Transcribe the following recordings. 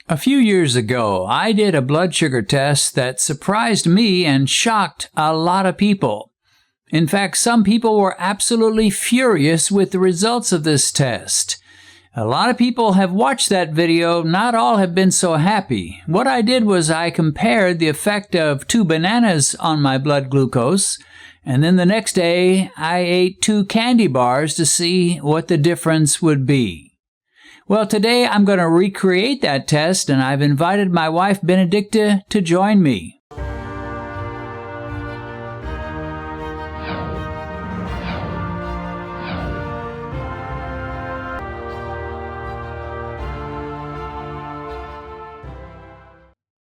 A few years ago, I did a blood sugar test that surprised me and shocked a lot of people. In fact, some people were absolutely furious with the results of this test. A lot of people have watched that video. Not all have been so happy. What I did was I compared the effect of 2 bananas on my blood glucose, and then the next day I ate 2 candy bars to see what the difference would be. Well, today I'm going to recreate that test, and I've invited my wife Benedicta to join me.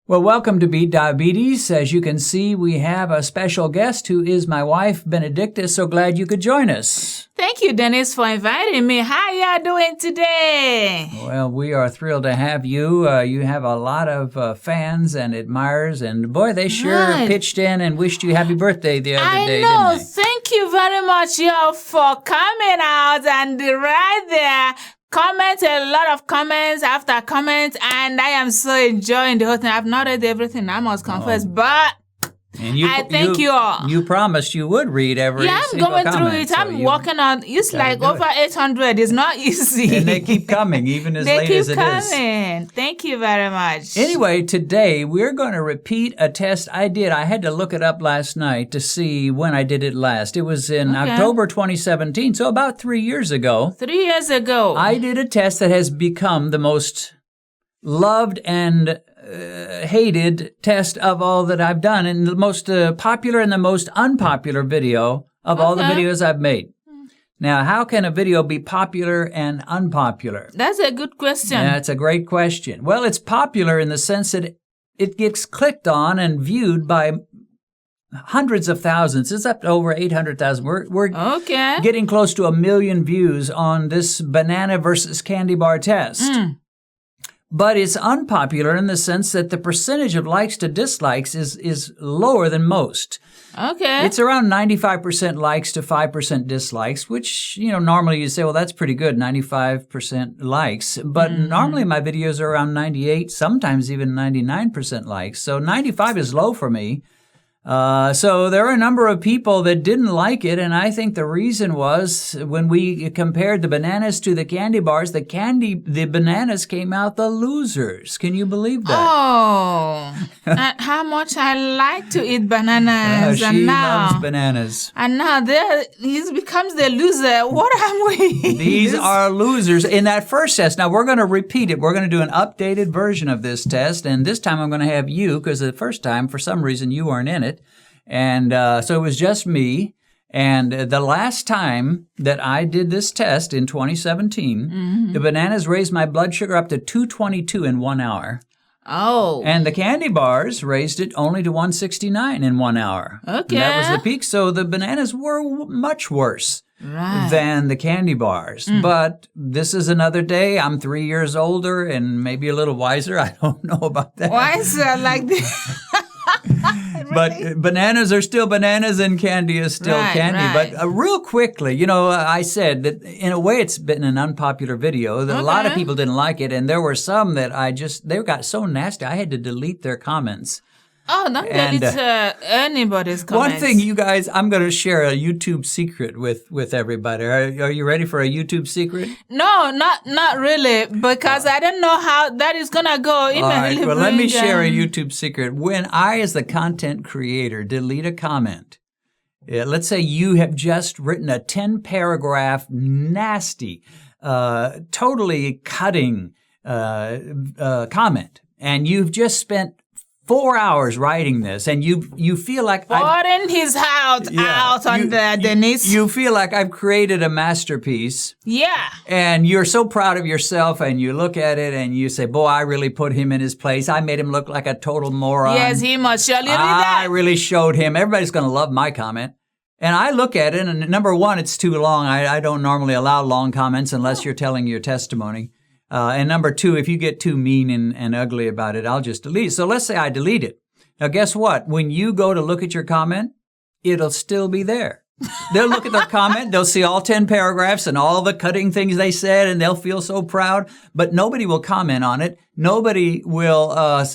Well, welcome to Beat Diabetes. As you can see, we have a special guest who is my wife, Benedicta. So glad you could join us. Thank you, Dennis, for inviting me. How y'all doing today? Well, we are thrilled to have you. You have a lot of fans and admirers, and boy, they sure pitched in and wished you happy birthday the other day, I know. didn't they? Thank you very much, y'all, for coming out and right there. A lot of comments after comments, and I am so enjoying the whole thing. I've not read everything, I must confess, but I thank you all. You promised you would read every single comment. Yeah, I'm going through it. So I'm working on it's like over 800. It's not easy. And they keep coming, even as late as it is. They keep coming. Thank you very much. Anyway, today we're going to repeat a test I did. I had to look it up last night to see when I did it last. It was in October 2017, so about 3 years ago. 3 years ago. I did a test that has become the most loved and hated test of all that I've done, and the most popular and the most unpopular video of all the videos I've made. Now, how can a video be popular and unpopular? That's a good question. That's a great question. Well, it's popular in the sense that it gets clicked on and viewed by hundreds of thousands. It's up to over 800,000. We're getting close to 1 million views on this banana versus candy bar test. But it's unpopular in the sense that the percentage of likes to dislikes is lower than most. Okay. It's around 95% likes to 5% dislikes, which, normally you say, well, that's pretty good, 95% likes. But normally my videos are around 98, sometimes even 99% likes. So 95 is low for me. So there are a number of people that didn't like it, and I think the reason was when we compared the bananas to the candy bars, the bananas came out the losers. Can you believe that? Oh, how much I like to eat bananas. She loves bananas. And now he becomes the loser. What am we? These are losers. In that first test, now we're going to repeat it. We're going to do an updated version of this test, and this time I'm going to have you, because the first time, for some reason, you weren't in it. And so it was just me. And the last time that I did this test in 2017, the bananas raised my blood sugar up to 222 in 1 hour. Oh. And the candy bars raised it only to 169 in 1 hour. Okay. And that was the peak. So the bananas were much worse than the candy bars. But this is another day. I'm 3 years older and maybe a little wiser. I don't know about that. Wiser like this. But bananas are still bananas and candy is still candy. Right. But real quickly, I said that in a way it's been an unpopular video. That a lot of people didn't like it. And there were some that they got so nasty, I had to delete their comments. Oh, not delete anybody's comments. One thing, you guys, I'm going to share a YouTube secret with everybody. Are you ready for a YouTube secret? No, not really, because I don't know how that is going to go. All right, well, let me share a YouTube secret. When I, as the content creator, delete a comment, let's say you have just written a 10-paragraph, nasty, totally cutting comment, and you've just spent 4 hours writing this, and you feel like pouring his heart out on Dennis. You feel like I've created a masterpiece. Yeah. And you're so proud of yourself, and you look at it and you say, boy, I really put him in his place. I made him look like a total moron. Yes, he must surely do that. I really showed him. Everybody's going to love my comment. And I look at it, and number one, it's too long. I don't normally allow long comments unless you're telling your testimony. And number two, if you get too mean and ugly about it, I'll just delete it. So let's say I delete it. Now, guess what? When you go to look at your comment, it'll still be there. They'll look at their comment. They'll see all 10 paragraphs and all the cutting things they said, and they'll feel so proud. But nobody will comment on it. Nobody will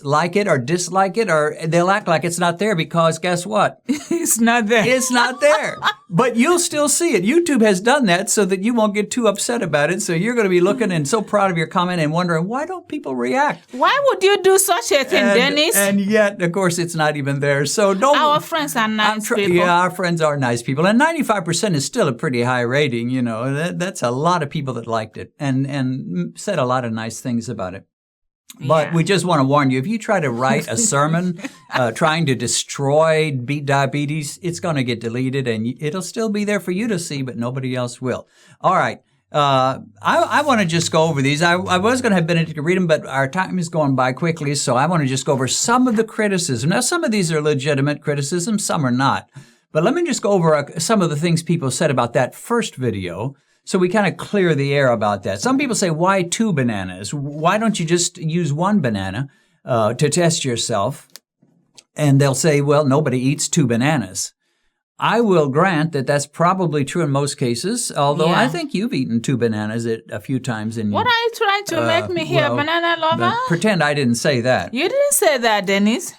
like it or dislike it, or they'll act like it's not there because guess what? It's not there. It's not there. But you'll still see it. YouTube has done that so that you won't get too upset about it. So you're going to be looking and so proud of your comment and wondering, why don't people react? Why would you do such a thing, Dennis? And yet, of course, it's not even there. So don't. Our friends are nice people. Yeah, our friends are nice people. And 95% is still a pretty high rating. You know, that's a lot of people that liked it and said a lot of nice things about it. But we just want to warn you, if you try to write a sermon trying to destroy diabetes, it's going to get deleted and it'll still be there for you to see, but nobody else will. All right. I want to just go over these. I was going to have Benedicta read them, but our time is going by quickly, so I want to just go over some of the criticism. Now, some of these are legitimate criticism, some are not. But let me just go over some of the things people said about that first video. So we kind of clear the air about that. Some people say, why 2 bananas? Why don't you just use 1 banana to test yourself? And they'll say, well, nobody eats 2 bananas. I will grant that that's probably true in most cases, although I think you've eaten 2 bananas a few times. What are you trying to make me hear, banana lover? Pretend I didn't say that. You didn't say that, Dennis.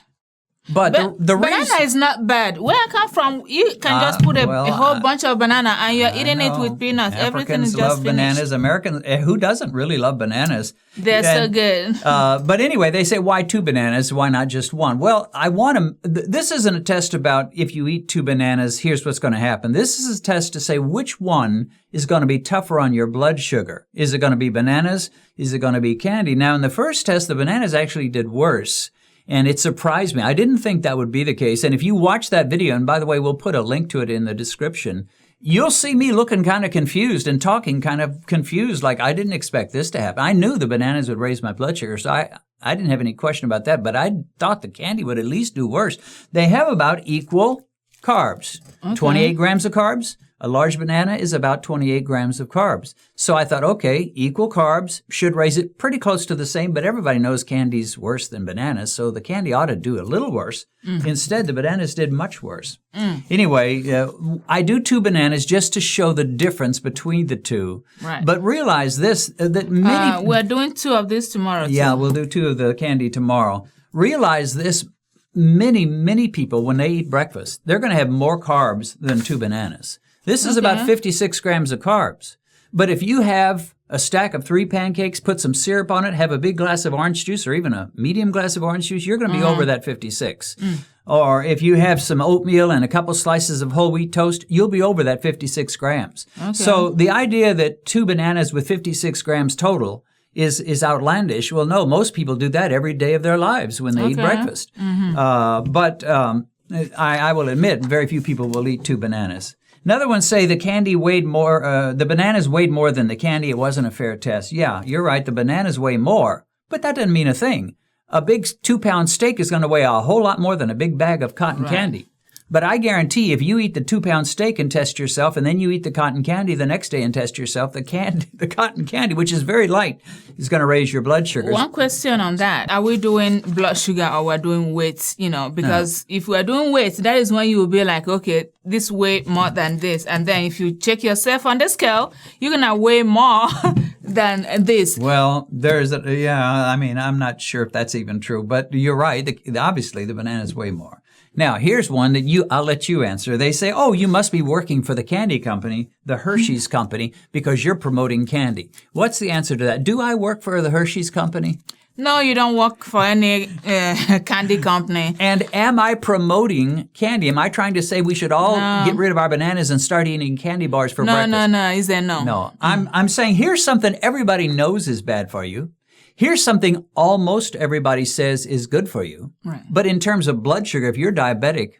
But the reason... Banana is not bad. Where I come from, you can just put a whole bunch of banana and you're eating it with peanuts. Everything is just love bananas. Americans, who doesn't really love bananas? They're so good. But anyway, they say, why 2 bananas? Why not just 1? Well, I want to... This isn't a test about if you eat 2 bananas, here's what's going to happen. This is a test to say which one is going to be tougher on your blood sugar. Is it going to be bananas? Is it going to be candy? Now, in the first test, the bananas actually did worse. And it surprised me. I didn't think that would be the case. And if you watch that video, and by the way, we'll put a link to it in the description, you'll see me looking kind of confused and talking kind of confused, like I didn't expect this to happen. I knew the bananas would raise my blood sugar, so I didn't have any question about that, but I thought the candy would at least do worse. They have about equal carbs, 28 grams of carbs. A large banana is about 28 grams of carbs. So I thought, okay, equal carbs should raise it pretty close to the same, but everybody knows candy's worse than bananas, so the candy ought to do a little worse. Instead, the bananas did much worse. Anyway, I do 2 bananas just to show the difference between the two. Right. But realize this, that many... we're doing 2 of these tomorrow, too. Yeah, we'll do 2 of the candy tomorrow. Realize this, many people, when they eat breakfast, they're going to have more carbs than 2 bananas. This is about 56 grams of carbs. But if you have a stack of 3 pancakes, put some syrup on it, have a big glass of orange juice or even a medium glass of orange juice, you're going to be over that 56. Or if you have some oatmeal and a couple slices of whole wheat toast, you'll be over that 56 grams. So the idea that 2 bananas with 56 grams total is outlandish. Well, no, most people do that every day of their lives when they eat breakfast. But I will admit, very few people will eat 2 bananas. Another one say the candy weighed more, the bananas weighed more than the candy. It wasn't a fair test. Yeah, you're right. The bananas weigh more, but that doesn't mean a thing. A big 2-pound steak is going to weigh a whole lot more than a big bag of cotton candy. But I guarantee if you eat the 2-pound steak and test yourself, and then you eat the cotton candy the next day and test yourself, the cotton candy, which is very light, is going to raise your blood sugar. One question on that. Are we doing blood sugar or we're doing weight? Because if we're doing weight, that is when you will be like, okay, this weight more than this. And then if you check yourself on the scale, you're going to weigh more than this. Well, I'm not sure if that's even true, but you're right. Obviously, the bananas weigh more. Now, here's one that I'll let you answer. They say, oh, you must be working for the candy company, the Hershey's company, because you're promoting candy. What's the answer to that? Do I work for the Hershey's company? No, you don't work for any candy company. And am I promoting candy? Am I trying to say we should all get rid of our bananas and start eating candy bars for breakfast? No. He said no. No. I'm saying here's something everybody knows is bad for you. Here's something almost everybody says is good for you. Right. But in terms of blood sugar, if you're diabetic,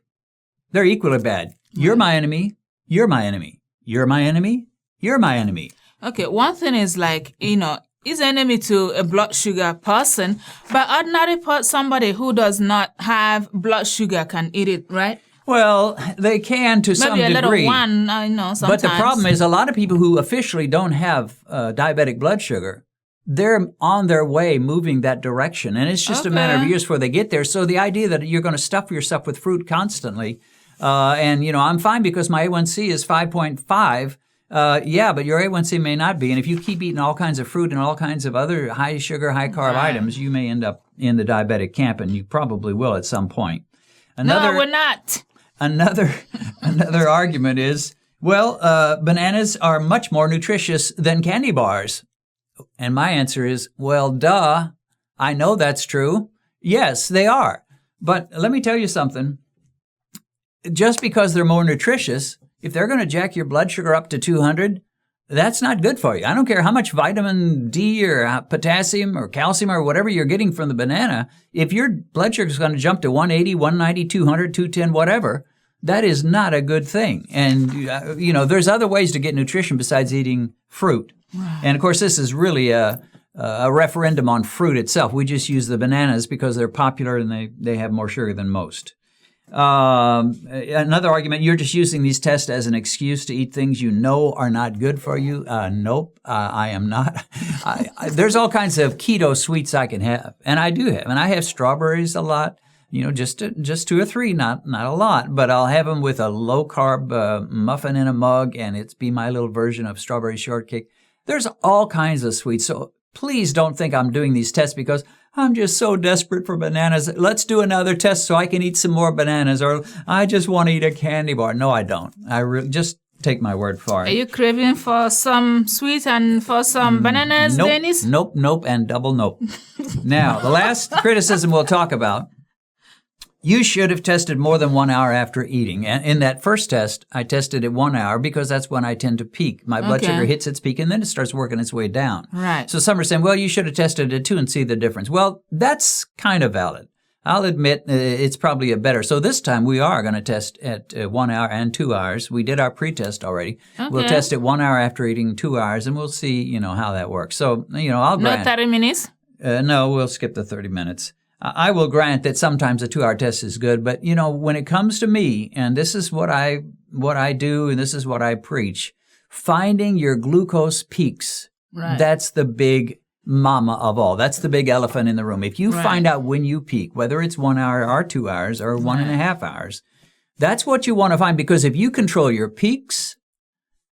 they're equally bad. You're my enemy. You're my enemy. You're my enemy. You're my enemy. Okay, one thing is like, is enemy to a blood sugar person, but ordinary somebody who does not have blood sugar can eat it, right? Well, they can to some degree. Maybe a little one, sometimes. But the problem is a lot of people who officially don't have diabetic blood sugar, they're on their way moving that direction. And it's just a matter of years before they get there. So the idea that you're going to stuff yourself with fruit constantly, I'm fine because my A1C is 5.5. Yeah, but your A1C may not be. And if you keep eating all kinds of fruit and all kinds of other high sugar, high carb items, you may end up in the diabetic camp, and you probably will at some point. No, we're not. Another argument is, well, bananas are much more nutritious than candy bars. And my answer is, well, duh. I know that's true. Yes, they are. But let me tell you something. Just because they're more nutritious, if they're going to jack your blood sugar up to 200, that's not good for you. I don't care how much vitamin D or potassium or calcium or whatever you're getting from the banana. If your blood sugar is going to jump to 180, 190, 200, 210, whatever, that is not a good thing. And, there's other ways to get nutrition besides eating fruit. Right. And, of course, this is really a referendum on fruit itself. We just use the bananas because they're popular and they have more sugar than most. Another argument, you're just using these tests as an excuse to eat things you know are not good for you. Nope, I am not. There's all kinds of keto sweets I can have, and I do have. And I have strawberries a lot, just 2 or 3, not a lot, but I'll have them with a low-carb muffin in a mug, and it's be my little version of strawberry shortcake. There's all kinds of sweets, so please don't think I'm doing these tests because I'm just so desperate for bananas. Let's do another test so I can eat some more bananas, or I just want to eat a candy bar. No, I don't. Just take my word for it. Are you craving for some sweet and for some bananas, nope, Dennis? Nope, and double nope. Now, the last criticism we'll talk about, you should have tested more than 1 hour after eating. And in that first test, I tested at 1 hour because that's when I tend to peak. My blood sugar hits its peak, and then it starts working its way down. Right. So some are saying, well, you should have tested at 2 and see the difference. Well, that's kind of valid. I'll admit it's probably a better. So this time we are going to test at 1 hour and 2 hours. We did our pre-test already. Okay. We'll test at 1 hour after eating 2 hours, and we'll see, how that works. So, I'll grant. No 30 minutes? No, we'll skip the 30 minutes. I will grant that sometimes a 2-hour test is good, but when it comes to me, and this is what I do, and this is what I preach, finding your glucose peaks, right. That's the big mama of all. That's the big elephant in the room. If you find out when you peak, whether it's 1 hour or 2 hours or 1.5 hours, that's what you want to find, because if you control your peaks,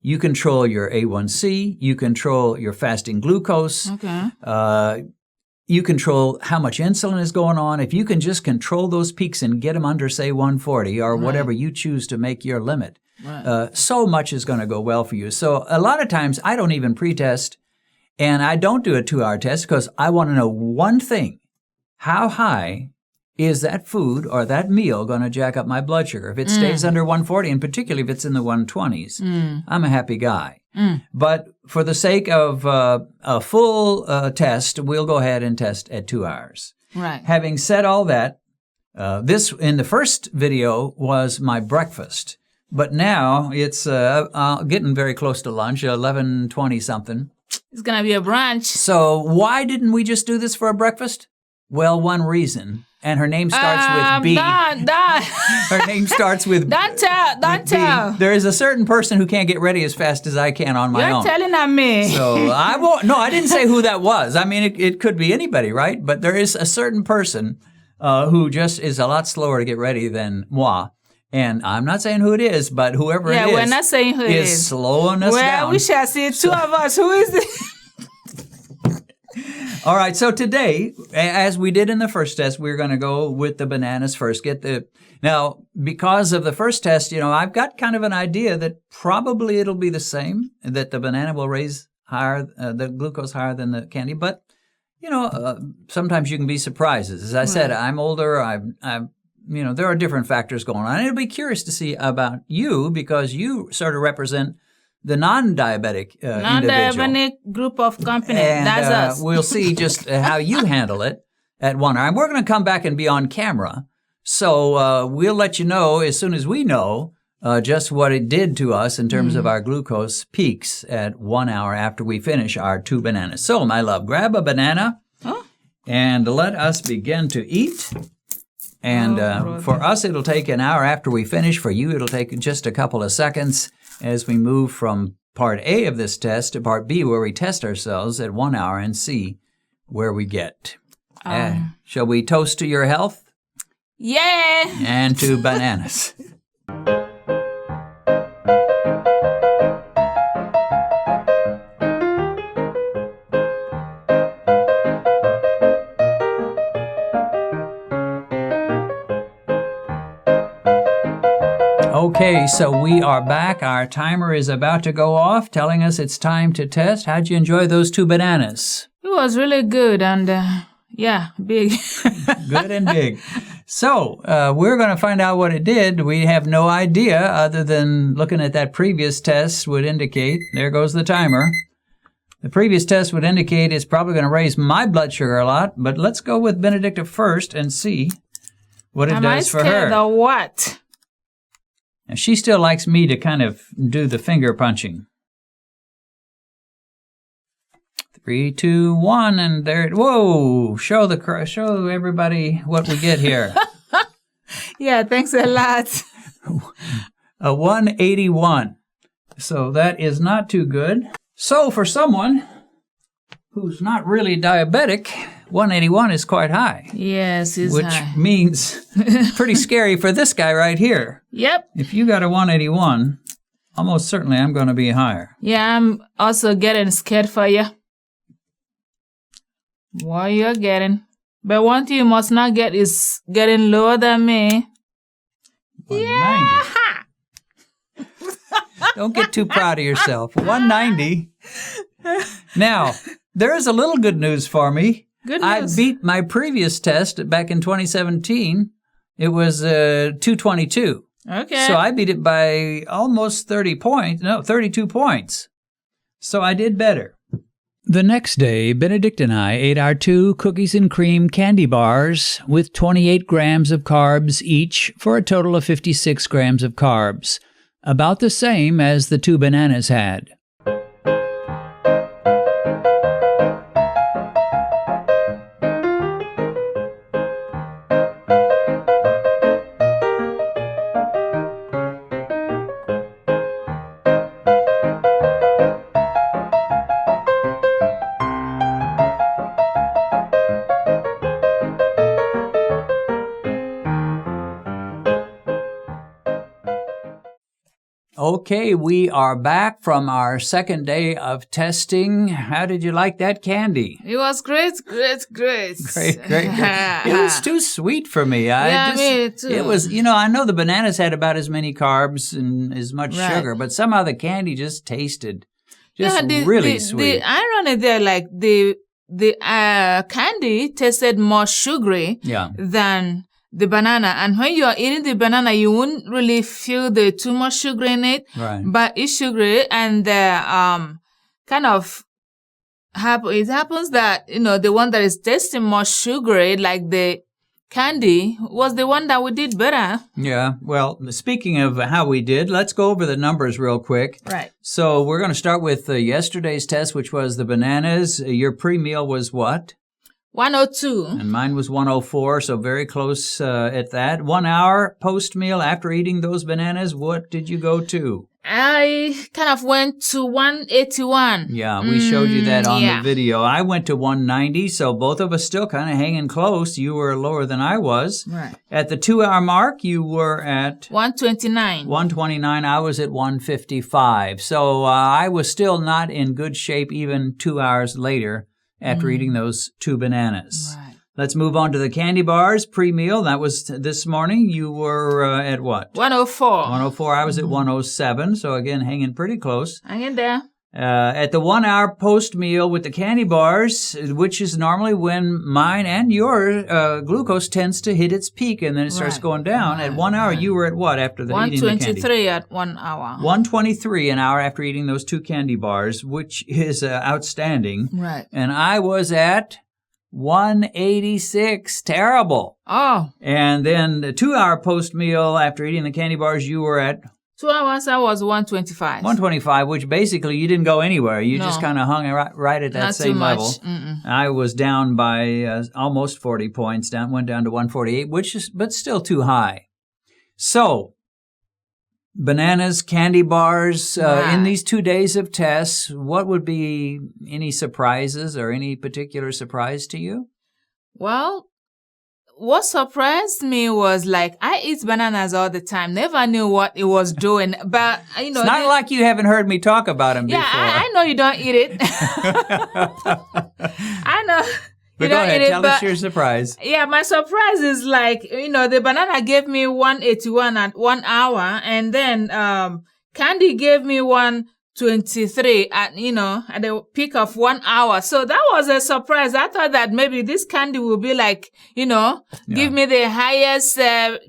you control your A1C, you control your fasting glucose, you control how much insulin is going on. If you can just control those peaks and get them under, say, 140 or whatever you choose to make your limit, so much is going to go well for you. So a lot of times I don't even pre-test, and I don't do a 2-hour test because I want to know one thing. How high is that food or that meal going to jack up my blood sugar? If it stays under 140, and particularly if it's in the 120s, I'm a happy guy. But for the sake of a full test, we'll go ahead and test at 2 hours. Right. Having said all that, this in the first video was my breakfast, but now it's getting very close to lunch, 11:20 something. It's gonna be a brunch. So why didn't we just do this for a breakfast? Well, one reason. And her name starts with B. Her name starts with Don't tell. There is a certain person who can't get ready as fast as I can on my own. You're telling on me. So I won't. No, I didn't say who that was. I mean, it could be anybody, right? But there is a certain person who just is a lot slower to get ready than moi. And I'm not saying who it is, but whoever it is. Yeah, we're not saying who it is. Slowing us down. Well, we shall see. Two of us. Who is it? All right, so today, as we did in the first test, we're going to go with the bananas first. Now, because of the first test, I've got kind of an idea that probably it'll be the same, that the banana will raise higher, the glucose higher than the candy. But, sometimes you can be surprised. As I said, I'm older. There are different factors going on. And it'll be curious to see about you because you sort of represent the non-diabetic non-diabetic group of company. And, that's us. We'll see just how you handle it at 1 hour. And we're going to come back and be on camera. So we'll let you know as soon as we know just what it did to us in terms of our glucose peaks at 1 hour after we finish our 2 bananas. So, my love, grab a banana and let us begin to eat. And for us, it'll take an hour after we finish. For you, it'll take just a couple of seconds as we move from part A of this test to part B, where we test ourselves at 1 hour and see where we get. Shall we toast to your health? Yeah! And to bananas. Okay, so we are back. Our timer is about to go off, telling us it's time to test. How'd you enjoy those 2 bananas? It was really good and, big. Good and big. So, we're going to find out what it did. We have no idea other than looking at that previous test would indicate. There goes the timer. The previous test would indicate it's probably going to raise my blood sugar a lot, but let's go with Benedicta first and see what it does for her. Am I scared of what? Now, she still likes me to kind of do the finger punching. 3, 2, 1, and there. Whoa! Show everybody what we get here. Yeah, thanks a lot. A 181. So that is not too good. So for someone who's not really diabetic, 181 is quite high. Yes, it's which high. Means pretty scary for this guy right here. Yep. If you got a 181, almost certainly I'm going to be higher. Yeah, I'm also getting scared for you. What you're getting. But one thing you must not get is getting lower than me. 190. Yeah. Don't get too proud of yourself. 190. Now, there is a little good news for me. Good I news. beat my previous test back in 2017. It was 222. Okay. So I beat it by almost 32 points. So I did better. The next day, Benedict and I ate our 2 cookies and cream candy bars with 28 grams of carbs each for a total of 56 grams of carbs, about the same as the 2 bananas had. Okay, we are back from our second day of testing. How did you like that candy? It was great. Great. It was too sweet for me. Me too. It was, I know the bananas had about as many carbs and as much sugar, but somehow the candy just tasted really sweet. The irony there, like the candy tasted more sugary than the banana. And when you are eating the banana, you won't really feel the too much sugar in it. Right. But it's sugary, and it happens that, the one that is tasting more sugary, like the candy, was the one that we did better. Yeah. Well, speaking of how we did, let's go over the numbers real quick. Right. So we're going to start with yesterday's test, which was the bananas. Your pre-meal was what? 102. And mine was 104, so very close at that. 1 hour post-meal after eating those bananas, what did you go to? I kind of went to 181. Yeah, we showed you that on the video. I went to 190, so both of us still kind of hanging close. You were lower than I was. Right. At the 2 hour mark, you were at 129. 129. I was at 155. So I was still not in good shape even 2 hours later after eating those 2 bananas. Right. Let's move on to the candy bars pre-meal. That was this morning. You were at what? 104. 104. I was at 107. So again, hanging pretty close. Hanging there. At the 1 hour post-meal with the candy bars, which is normally when mine and your glucose tends to hit its peak and then it starts going down. At 1 hour, you were at what after eating the candy? 123 at 1 hour. 123 an hour after eating those 2 candy bars, which is outstanding. Right. And I was at 186. Terrible. Oh. And then the 2 hour post-meal after eating the candy bars, you were at 2 hours, I was 125. 125, which basically you didn't go anywhere. You just kind of hung right at that Not same too much. level. Mm-mm. I was down by almost 40 points, went down to 148, but still too high. So, bananas, candy bars, in these 2 days of tests, what would be any surprises or any particular surprise to you? Well, what surprised me was, like, I eat bananas all the time. Never knew what it was doing. But, It's not like you haven't heard me talk about them before. I know you don't eat it. I know But go ahead, tell us your surprise. Yeah, my surprise is like, the banana gave me 181 at 1 hour, and then candy gave me 123 at the peak of 1 hour. So that was a surprise. I thought that maybe this candy will be like, give me the highest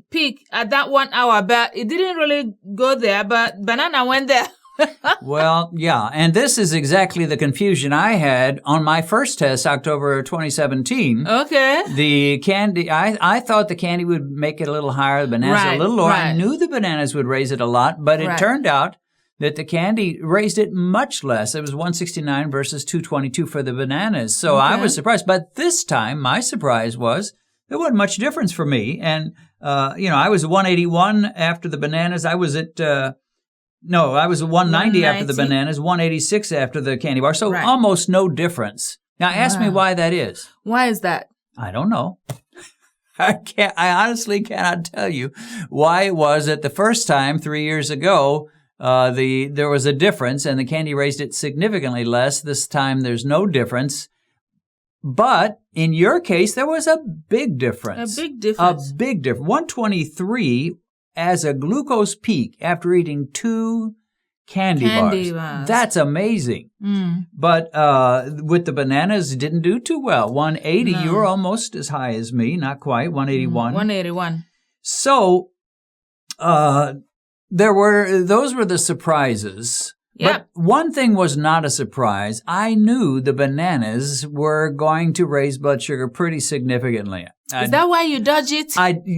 peak at that 1 hour, but it didn't really go there, but banana went there. Well, yeah, and this is exactly the confusion I had on my first test, October 2017. Okay. The candy, I thought the candy would make it a little higher, the bananas a little lower. I knew the bananas would raise it a lot, but it turned out that the candy raised it much less. It was 169 versus 222 for the bananas. So I was surprised. But this time, my surprise was there wasn't much difference for me. And, I was 181 after the bananas. I was at... I was 190 after the bananas, 186 after the candy bar, so almost no difference. Now, ask me why that is. Why is that? I don't know. I honestly cannot tell you why it was that the first time 3 years ago, there was a difference and the candy raised it significantly less. This time there's no difference. But in your case, there was a big difference. A big difference. 123 as a glucose peak after eating 2 candy bars. That's amazing. But with the bananas, it didn't do too well. 180, you were almost as high as me, not quite, 181. 181. So those were the surprises. Yep. But one thing was not a surprise. I knew the bananas were going to raise blood sugar pretty significantly. Is that why you dodge it?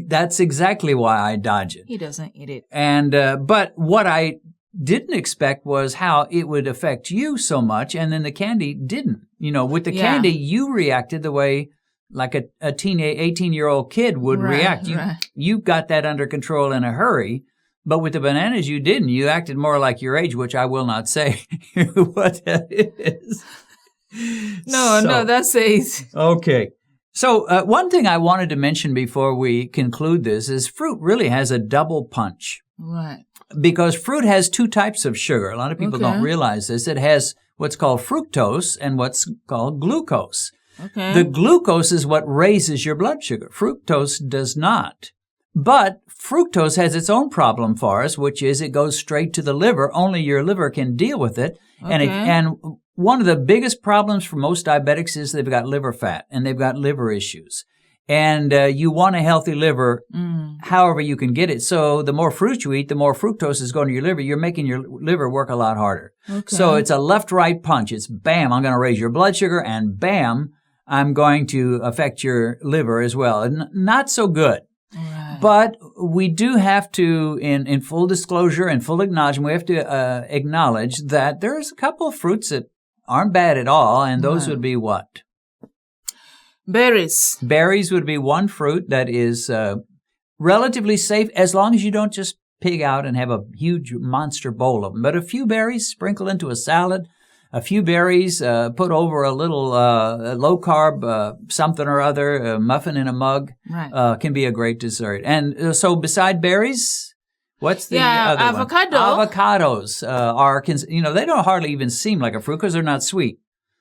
That's exactly why I dodge it. He doesn't eat it. And but what I didn't expect was how it would affect you so much, and then the candy didn't. With the candy, you reacted the way like a 18-year-old kid would react. You got that under control in a hurry. But with the bananas, you didn't. You acted more like your age, which I will not say what that is. No, that says. Okay. So one thing I wanted to mention before we conclude this is fruit really has a double punch. Right. Because fruit has 2 types of sugar. A lot of people don't realize this. It has what's called fructose and what's called glucose. Okay. The glucose is what raises your blood sugar. Fructose does not. But fructose has its own problem for us, which is it goes straight to the liver. Only your liver can deal with it. Okay. And one of the biggest problems for most diabetics is they've got liver fat and they've got liver issues. And you want a healthy liver however you can get it. So the more fruit you eat, the more fructose is going to your liver. You're making your liver work a lot harder. Okay. So it's a left-right punch. It's bam, I'm going to raise your blood sugar, and bam, I'm going to affect your liver as well. And not so good. Right. But we do have to, in full disclosure and full acknowledgement, we have to acknowledge that there's a couple of fruits that aren't bad at all, and those would be what? Berries. Berries would be one fruit that is relatively safe as long as you don't just pig out and have a huge monster bowl of them. But a few berries sprinkled into a salad, a few berries put over a little low-carb something or other, a muffin in a mug, can be a great dessert. And so beside berries, what's the other avocado. one? Avocados are, they don't hardly even seem like a fruit because they're not sweet.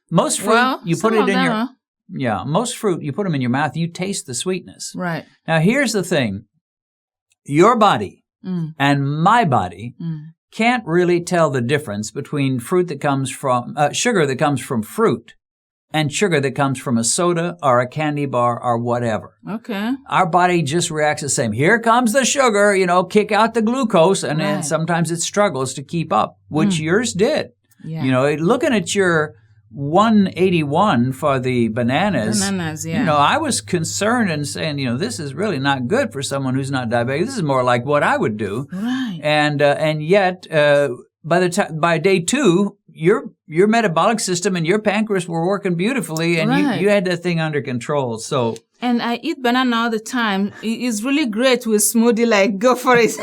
Most fruit, you put it in your... Yeah, most fruit, you put them in your mouth, you taste the sweetness. Right. Now, here's the thing. Your body and my body can't really tell the difference between fruit that comes from, sugar that comes from fruit and sugar that comes from a soda or a candy bar or whatever. Okay. Our body just reacts the same. Here comes the sugar, kick out the glucose, and then sometimes it struggles to keep up, which yours did. Yeah. Looking at your 181 for the bananas. I was concerned and saying, this is really not good for someone who's not diabetic. This is more like what I would do. Right. And yet, by day 2, your metabolic system and your pancreas were working beautifully, and you had that thing under control. So. And I eat banana all the time. It's really great with smoothie. Like, go for it.